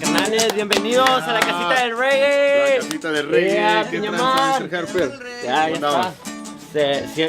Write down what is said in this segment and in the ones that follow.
Carnales, bienvenidos a la Casita del Reggae. La Casita del Reggae. ¿Qué tranza, Mr. Harper? Ya está.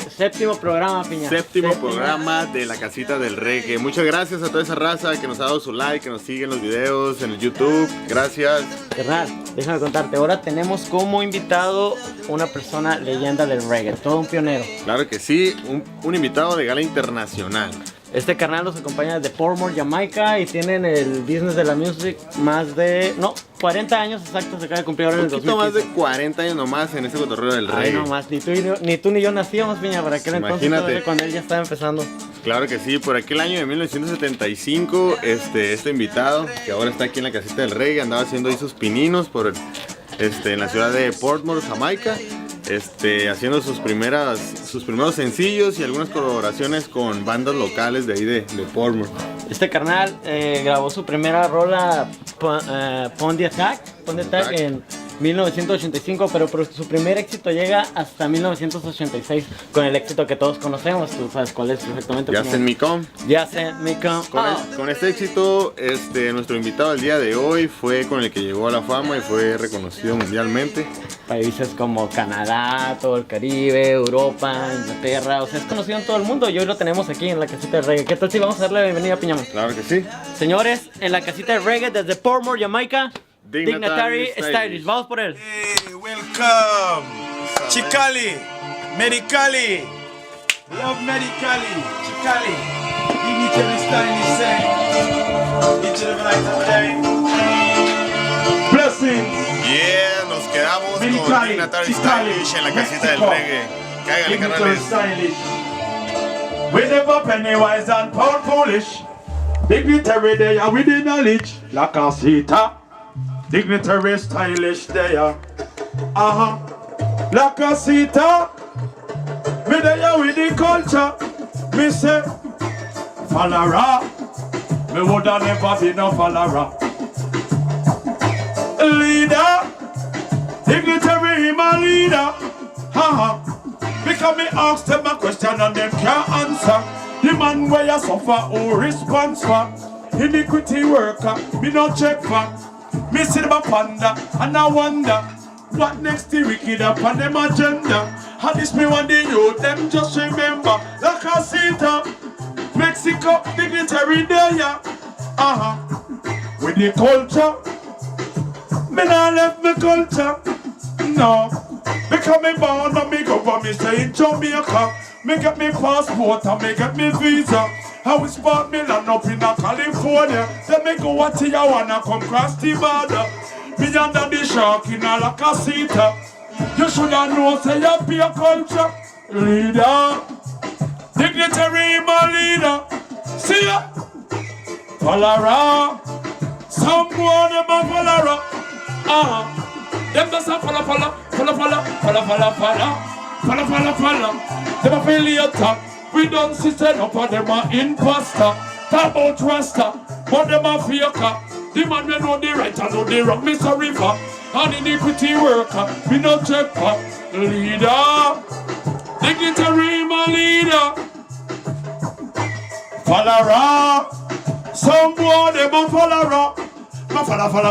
Séptimo programa, Piña. Séptimo programa de la Casita del Reggae. Muchas gracias a toda esa raza que nos ha dado su like, que nos sigue en los videos, en el YouTube. Gracias. Carnal, déjame contarte. Ahora tenemos como invitado una persona leyenda del reggae, todo un pionero. Claro que sí, un invitado de gala internacional. Este carnal nos acompaña desde Portmore, Jamaica, y tienen el business de la music más de, 40 años exactos, se acaba de cumplir ahora en el 2015. Un poquito más de 40 años nomás en este cotorreo del reggae. Ay, no más, ni tú ni yo nacíamos, Piña, para aquel entonces, cuando él ya estaba empezando. Claro que sí, por aquel año de 1975, este invitado, que ahora está aquí en la Casita del Reggae, andaba haciendo ahí sus pininos en la ciudad de Portmore, Jamaica. Haciendo sus primeros sencillos y algunas colaboraciones con bandas locales de ahí de Portmore. Este carnal grabó su primera rola, Pon the Attack en 1985, pero su primer éxito llega hasta 1986 con el éxito que todos conocemos. Tú sabes cuál es perfectamente. Ya Send Me Come. Ya Send Me Come. Con este éxito, nuestro invitado del día de hoy fue con el que llegó a la fama y fue reconocido mundialmente. Países como Canadá, todo el Caribe, Europa, Inglaterra, o sea, es conocido en todo el mundo y hoy lo tenemos aquí en la Casita del Reggae. ¿Qué tal si vamos a darle la bienvenida a Piñamón? Claro que sí. Señores, en la Casita del Reggae desde Portmore, Jamaica, Dignitary Stylish. Vamos por él. Hey, welcome. Chicali, Medicali, love Medicali, Chicali, Dignitary Stylish. Each of the night of the day. Blessings. Yeah, nos quedamos con Dignitary Stylish en la Casita del Reggae. Cáigale, carnales. We never pennywise and pound foolish. Dignitary they are with the knowledge. La Casita. Dignitary stylish there. La Casita. Me there with the culture. Me say follower. Me woulda never be no follower. Leader. Dignitary my leader. Because me ask them a question and them can't answer. The man where you suffer who responds for. Iniquity worker, me no check for. Me see them a ponder and I wonder what next the wicked upon them agenda. And this me want the youth, them just remember La Casita, Mexico, Dignitary there. With the culture, me not left me culture. No, because me born and me go for me stay in Jamaica. Me get me passport and me get me visa. I will spot me land up in California. Then me go to Tijuana, come cross the border. Me under the shark in a La Casita. You should have known say you be a culture leader. Dignitary my leader. See ya. Follower. Someone them a follower. Them just a follow. Them a failure. We don't sit up on them a imposter. Talk about Rasta, but them a faker. The man we know the right and know the wrong. Mr. River, an iniquity worker. We no check for leader. Dignitary my leader. Follower. Someone them a follower.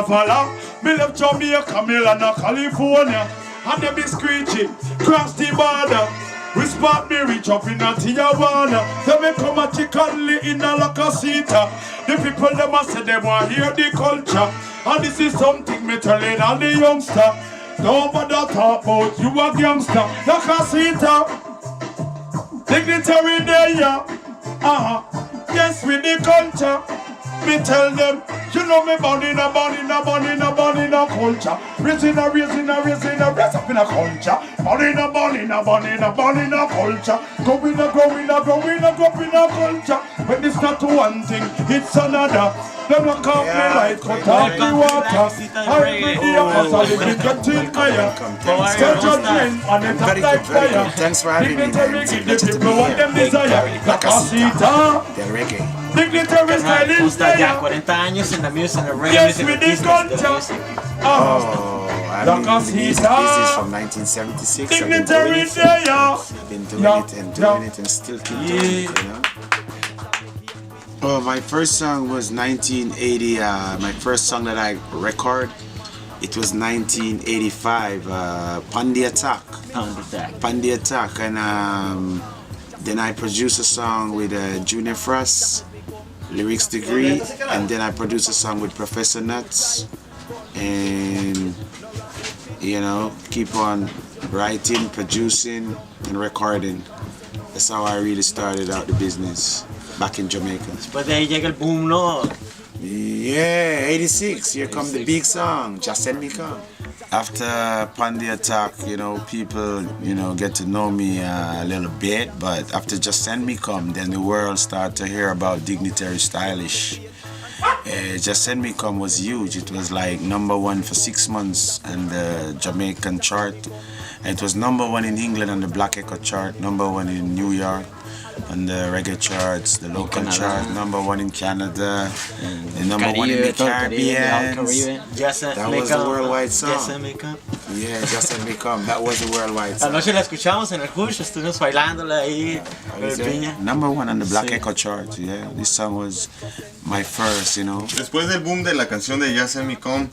Follow. Me left Jamaica, me land California. And them be screechy, cross the border. We spot me reach up in a Tijuana. Then me come a Chicali in a La Casita. The people them a say they want hear the culture. And this is something me telling all the youngster. Don't bother talk about you a gangster. La Casita, Dignitary there. Yes, with the culture. Me tell them, you know me born in a culture. Raising up in a culture. Born in a culture. Growing a culture. When it's not one thing, it's another. Them not call me like cut off the water. I every year as I live in the tin higher. Start your dream and it's up like fire. Thanks for having me. Give the people what them desire. La Casita del Reggae. Dignitary stylish Ya 40 años en la music, en el reggae. Yes, with the culture. Oh, La Casita. This is from 1976. Dignitary there, yeah. I've been doing it and doing it and still keep doing it, you know. Oh, my first song was 1980. My first song that I record, it was 1985. Pandi Attack. Pandi Attack, and then I produced a song with Junior Frost, lyrics degree, and then I produced a song with Professor Nuts, and you know, keep on writing, producing, and recording. That's how I really started out the business back in Jamaica. Después de ahí llega el boom, ¿no? Yeah, 86, here come the big song, Just Send Me Come. After Pandi Attack, you know, people, you know, get to know me a little bit, but after Just Send Me Come, then the world start to hear about Dignitary Stylish. Just Send Me Come was huge. It was like #1 for 6 months on the Jamaican chart. And it was #1 in England on the Black Echo chart, #1 in New York on the reggae charts, the local chart, #1 in Canada, and #1 in the Caribbean. That was a worldwide song. Just Send Me Come. Yeah, Just Send Me Come. That was a worldwide song. Anoche la escuchamos en el Hush, estuvimos bailándola ahí con el piña. #1 on the Black Echo chart. Yeah, this song was my first, you know. Después del boom de la canción de Just Send Me Come,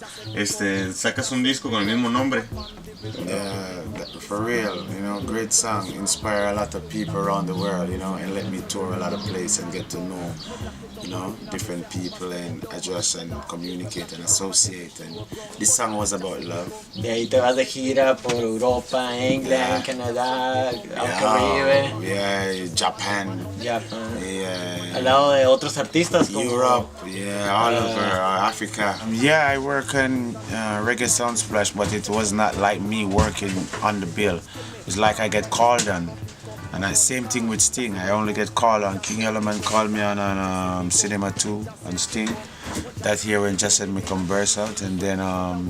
sacas un disco con el mismo nombre. For real, you know, great song, inspire a lot of people around the world, you know, and let me tour a lot of places and get to know, you know, different people and adjust and communicate and associate. And this song was about love. De ahí te vas de gira por Europa, England, Canadá, Caribe. Yeah, Japan. Yeah. Al lado de otros artistas como Europe, all over Africa. Yeah, I work on Reggae Sunsplash, but it was not like me working on the bill. It's like I get called on. And same thing with Sting. I only get called on. King Element called me on Cinema 2 on Sting. That year when Just Send Me Come burst out. And then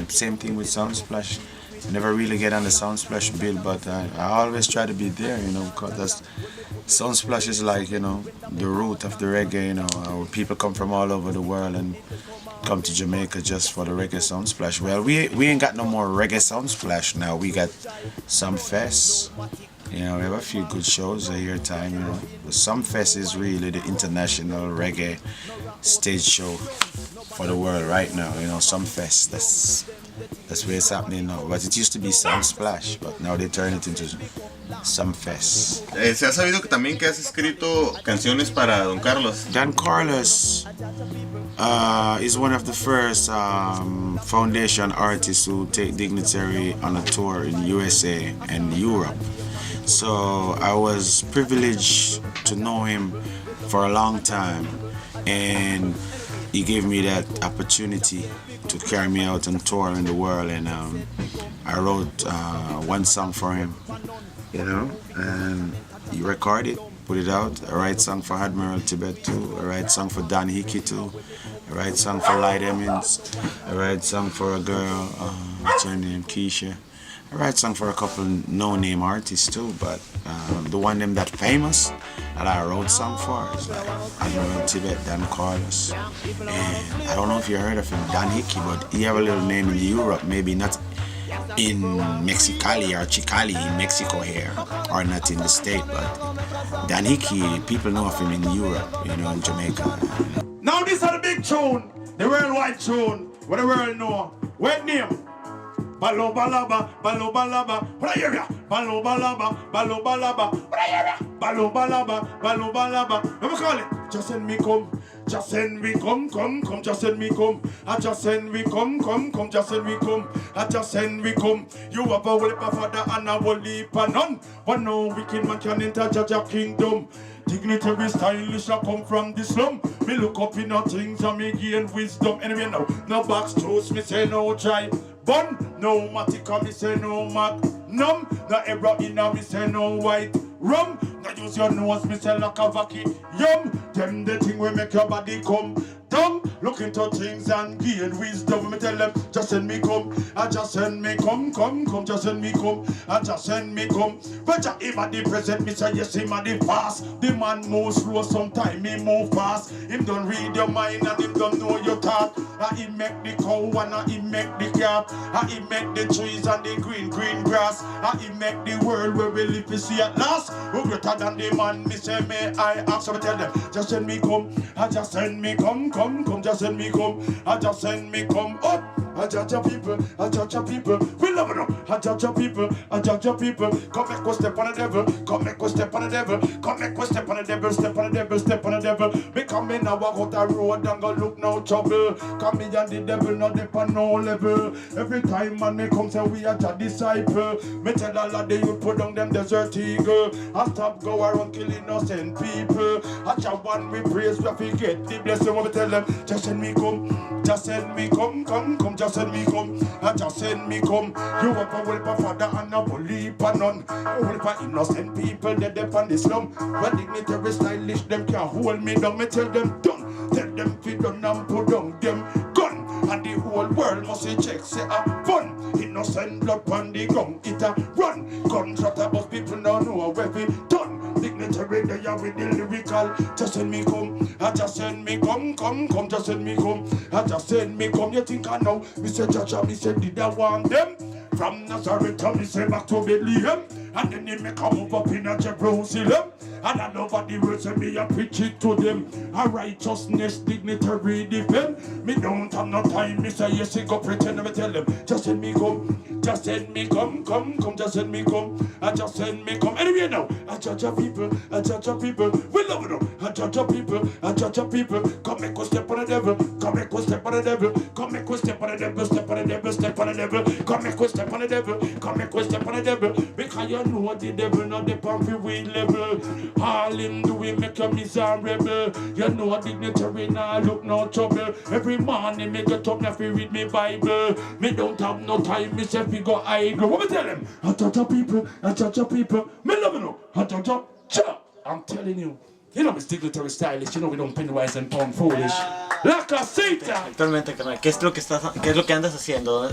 same thing with Sunsplash. I never really get on the Sunsplash bill, but I always try to be there, you know, because Sunsplash is like, you know, the root of the reggae, you know. People come from all over the world and come to Jamaica just for the reggae Sunsplash. Well, we ain't got no more reggae Sunsplash now. We got some fests. You know, we have a few good shows a year time, you know. But Sumfest is really the international reggae stage show for the world right now, you know, Sumfest. That's where it's happening now. But it used to be Sunsplash, but now they turn it into Sumfest. Se ha sabido que también que has escrito canciones para Don Carlos. Don Carlos is one of the first foundation artists who take Dignitary on a tour in USA and Europe. So I was privileged to know him for a long time, and he gave me that opportunity to carry me out on tour in the world, and I wrote one song for him, you know, and he recorded, put it out. I write song for Admiral Tibet too, I write song for Don Hickey too, I write song for Light Emmons, I write song for a girl, what's her name, Keisha. I write song for a couple no-name artists too, but the one them that famous that I wrote song for is like Admiral Tibet, Don Carlos, and I don't know if you heard of him, Don Hickey, but he have a little name in Europe, maybe not in Mexicali or Chicali in Mexico here, or not in the state, but Don Hickey, people know of him in Europe, you know, in Jamaica. Now this is the big tune, the worldwide tune, what the world know. What name? Balo balaba, balo balaba, what I hear ya? Balo balaba, balo balaba, what I hear ya? Balo balaba, balo balaba. Let me call it. Just send me come, just send me come, just send me come. I just send me come, just send me come. I just send me come. You have a whole heap of father and a whole heap of none, but no wicked man can enter Jaja kingdom. Dignitary stylish I come from the slum. Me look up in the things and me gain wisdom. Anyway now, no box toast, me say no try. Bun, no matica, me say no mac. Num, no ebra inna, me say no white. Rum, no use your nose, me say like a vacuum. Yum, them the thing we make your body come. tongue. Look into things and gain wisdom. Me tell them, just send me come. I just send me come, just send me come. I just send me come. But him at the present, me say yes, him at the past. The man moves slow, sometime he move fast. Him don't read your mind and him don't know your thought. He make the cow and he make the calf. He make the trees and the green grass. He make the world where we live to see at last. Who greater than the man, me say may I ask. So I tell them, just send me come. I just send me come, just send me come. I just send me come up. I judge your people, I judge your people. We love it up. I judge your people, I judge your people. Come make us step on the devil, come make us step on the devil, come make us step on the devil, step on the devil, step on the devil. Become me now walk out the road and go look no trouble. Come me and the devil not dip on no level. Every time man me come say we are your disciple. Me tell all of the youth put down them desert eagle. I stop go around kill innocent people. I just one we praise we forget the blessing. What me tell them, just send me come, just send me come, just send me come, I just send me come. You have a help a father and a believe for none. You help a innocent people dead up on the slum. When dignitary stylish them can't hold me down. Me tell them done, tell them feed done and put down them gun. And the whole world must say check say a fun. Innocent blood on the ground it a run. Gunshot about people don't know where we done. Dignitary they are with the lyrical. Just send me come, I just send me come, just send me come. I just send me come. You think I know? Me say Jaja, me say did I want them? From Nazareth, me say back to Bethlehem. And then they make a move up in a Jerusalem. And I love what the words say me, I preach it to them. A righteousness, dignitary defend. Me don't have no time, me say yes, he go pretend. Me tell them, just send me come, just send me come, just send me come. I just send me come. Anyway now, I judge your people, I judge your people. We love it up, I judge your people, I judge your people. Come make us step on the devil, come make us step on the devil, come make us step on the devil, step on the devil, step on the devil. Come make us step on the devil, come make us step on the devil. Because you know the devil not the pumpy weed level. All him do we make you miserable. You know dignitary now look no trouble. Every morning me get up now fi read me Bible. Me don't have no time, me say fi go idle. What me tell him? I judge your people, I judge your people. Me love you know, I judge your chop. I'm telling you. You know it's dignitary stylish, you know we don't pennywise and pound foolish. La Casita! Actualmente, carnal, ¿qué es lo que andas haciendo?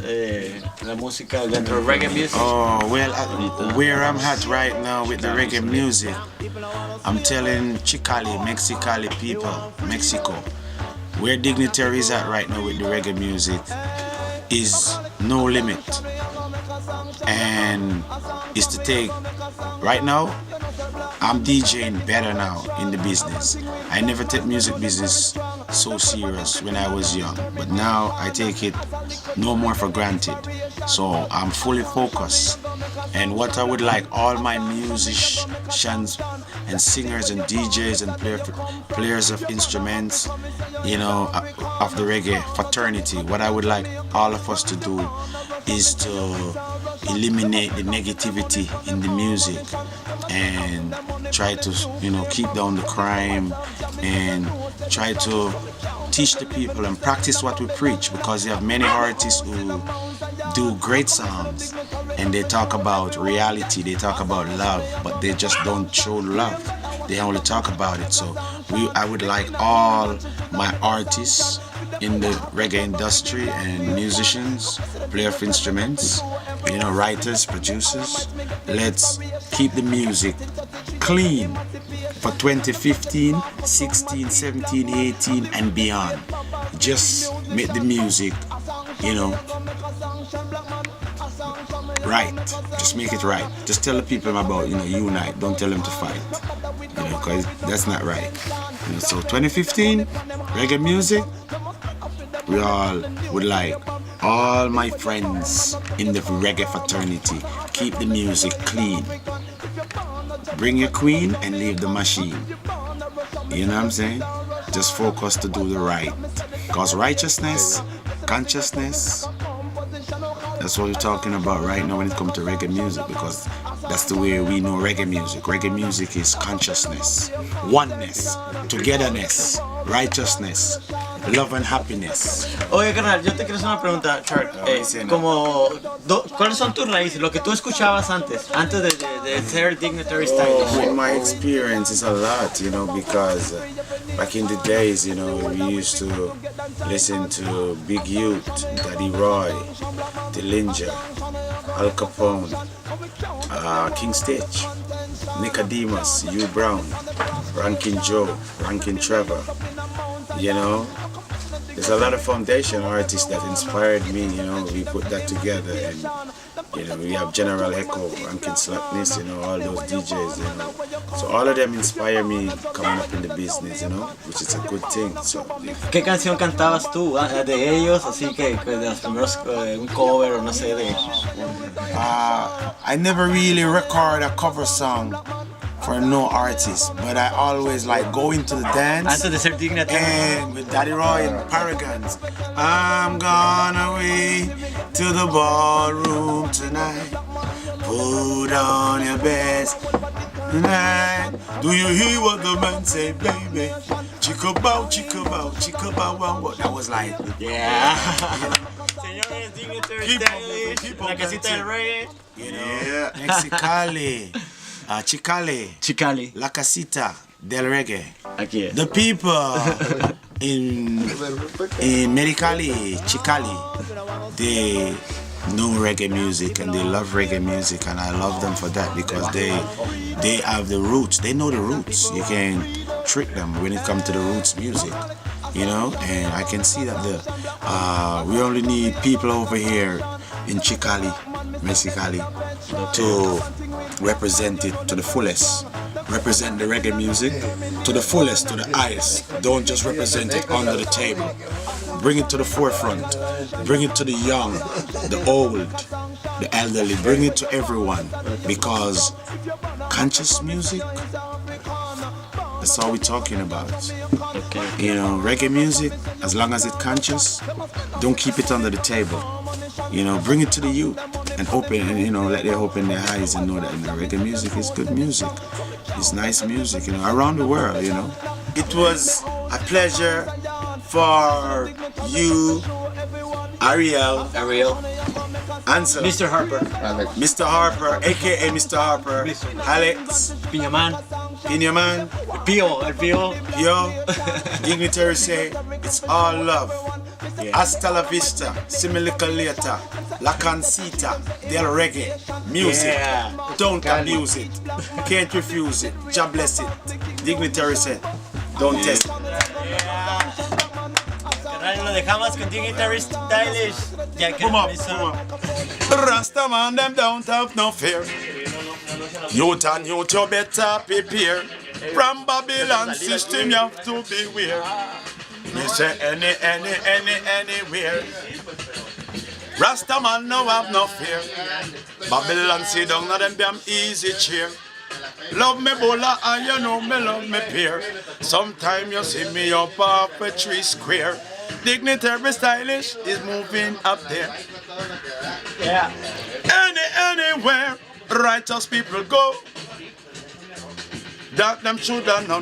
La música dentro del reggae music. Oh, well, where I'm at right now with the reggae music, I'm telling Chicali, Mexicali people, Mexico, where Dignitary is at right now with the reggae music is no limit. And it's to take, right now, I'm DJing better now in the business. I never take music business so serious when I was young, but now I take it no more for granted. So I'm fully focused. And what I would like all my musicians and singers and DJs and players of instruments, you know, of the reggae fraternity, what I would like all of us to do is to eliminate the negativity in the music and try to, you know, keep down the crime and try to teach the people and practice what we preach, because you have many artists who do great songs and they talk about reality, they talk about love, but they just don't show love. They only talk about it. So I would like all my artists in the reggae industry and musicians, player of instruments, you know, writers, producers, let's keep the music clean for 2015, 16, 17, 18 and beyond. Just make the music, you know, right. Just make it right. Just tell the people about, you know, unite. Don't tell them to fight, you know, because that's not right. You know, so 2015, reggae music, we all would like all my friends in the reggae fraternity, keep the music clean. Bring your queen and leave the machine. You know what I'm saying? Just focus to do the right. Because righteousness, consciousness, that's what we're talking about right now when it comes to reggae music, because that's the way we know reggae music. Reggae music is consciousness, oneness, togetherness, righteousness, love and happiness. Oye, carnal, yo te quiero hacer una pregunta, Shark. Sí, no. ¿Cuáles son tus raíces? Lo que tú escuchabas antes de ser Dignitary Stylish. In my experience, it's a lot, you know, because back in the days, you know, we used to listen to Big Youth, Daddy Roy, Dillinger, Al Capone, King Stitch, Nicodemus, Hugh Brown, Rankin Joe, Rankin Trevor, you know. There's a lot of foundation artists that inspired me, you know. We put that together, and you know, we have General Echo, Rankin Slackness, you know, all those DJs, you know. So all of them inspire me coming up in the business, you know, which is a good thing. So ¿Qué canción cantabas tú de ellos? Así que de los primeros, un cover o no sé de... I never really record a cover song for no artist, but I always like go into the dance. Antes de ser Dignitary. And with Daddy Roy and Paragons, I'm gone away to the ballroom tonight. Put on your best tonight. Do you hear what the man say, baby? Chicka bow, wow, wow. That was like, Yeah. Señores, Dignitary Stylish, la Casita del Reggae. you know, Mexicali, Chicali, La Casita del Reggae. Aquí es. The people in Medicali, Chicali, they know reggae music and they love reggae music, and I love them for that because they have the roots. They know the roots. You can't trick them when it comes to the roots music, you know. And I can see that we only need people over here in Chicali, Mexicali, to represent it to the fullest. Represent the reggae music to the fullest, to the highest. Don't just represent it under the table. Bring it to the forefront. Bring it to the young, the old, the elderly. Bring it to everyone, because conscious music, that's all we're talking about. Okay. You know, reggae music, as long as it's conscious, don't keep it under the table. You know, bring it to the youth and open, and you know, let them open their eyes and know that, you know, reggae music is good music. It's nice music, you know, around the world, you know. It was a pleasure for you, Ariel, Ansel, Mr. Harper, Mr. Harper, aka Mr. Harper, Alex, Piñaman, Pinyaman, Pio, el Pio. yo, Dignitary say, it's all love. Hasta la vista, similica later, La Casita del Reggae, music. Yeah. Don't abuse it, can't refuse it, God bless it. Dignitary said, don't test it. Carnal, lo dejamos con Dignitary Stylish. Ya que Come up, empezó. come up. Rasta man, them don't have no fear. Youth and youth, you better prepare. From Babylon system, you have to beware. Me say anywhere. Rasta man no have no fear. Babylon sit down, now them damn easy chair. Love me bola and you know me love me peer. Sometime you see me up off a tree square. Dignitary Stylish is moving up there. Yeah. Anywhere righteous people go. That them shoulda no.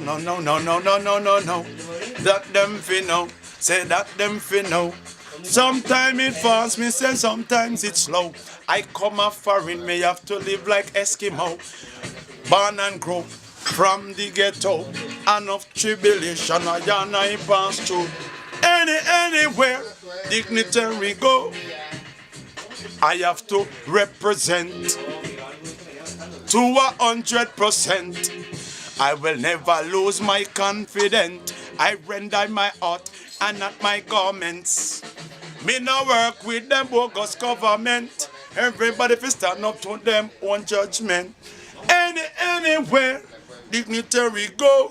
That them fi know. Say that them fi know. Sometimes it fast, me say sometimes it's slow. I come a foreign, me have to live like Eskimo. Born and grow from the ghetto. Enough tribulation I pass through. Anywhere Dignitary go, I have to represent to 100%. I will never lose my confidence. I render my heart and not my garments. Me no work with them bogus government. Everybody fi stand up to them own judgment. Anywhere Dignitary go,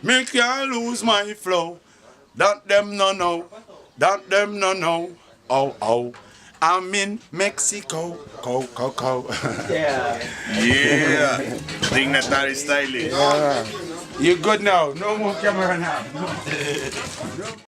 me can't lose my flow. That them no know. That them no know. Oh. I'm in Mexico. Go. Yeah. Dignitary Stylish. You good now? No more camera now.